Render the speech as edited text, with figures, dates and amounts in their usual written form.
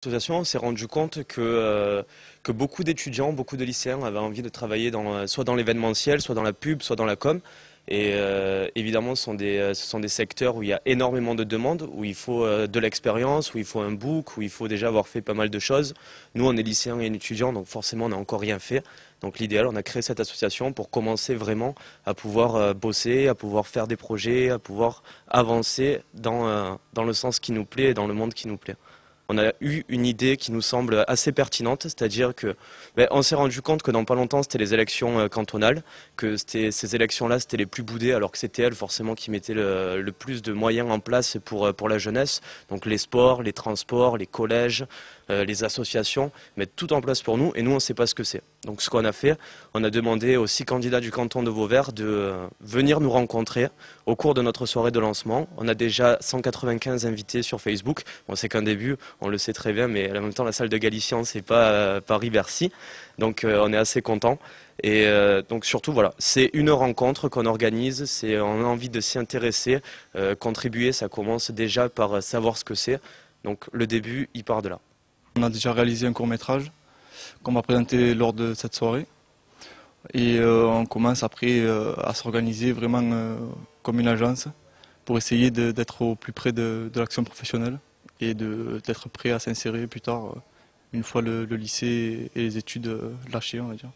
L'association, on s'est rendu compte que beaucoup d'étudiants, beaucoup de lycéens avaient envie de travailler soit dans l'événementiel, soit dans la pub, soit dans la com. Et évidemment, ce sont des secteurs où il y a énormément de demandes, où il faut de l'expérience, où il faut un book, où il faut déjà avoir fait pas mal de choses. Nous, on est lycéens et étudiants, donc forcément, on n'a encore rien fait. Donc l'idéal, on a créé cette association pour commencer vraiment à pouvoir bosser, à pouvoir faire des projets, à pouvoir avancer dans le sens qui nous plaît et dans le monde qui nous plaît. On a eu une idée qui nous semble assez pertinente, c'est-à-dire que on s'est rendu compte que dans pas longtemps c'était les élections cantonales, que ces élections-là c'était les plus boudées, alors que c'était elles forcément qui mettaient le plus de moyens en place pour la jeunesse. Donc les sports, les transports, les collèges, les associations mettent tout en place pour nous et nous on ne sait pas ce que c'est. Donc ce qu'on a fait, on a demandé aux 6 candidats du canton de Vauvert de venir nous rencontrer au cours de notre soirée de lancement. On a déjà 195 invités sur Facebook. Bon, c'est qu'un début, on le sait très bien, mais en même temps la salle de Galician c'est pas Paris-Bercy. Donc on est assez content. Et donc surtout voilà, c'est une rencontre qu'on organise, on a envie de s'y intéresser, contribuer, ça commence déjà par savoir ce que c'est. Donc le début, il part de là. On a déjà réalisé un court-métrage qu'on va présenter lors de cette soirée. Et on commence après à s'organiser vraiment comme une agence pour essayer d'être au plus près de l'action professionnelle et d'être prêt à s'insérer plus tard une fois le lycée et les études lâchées, on va dire.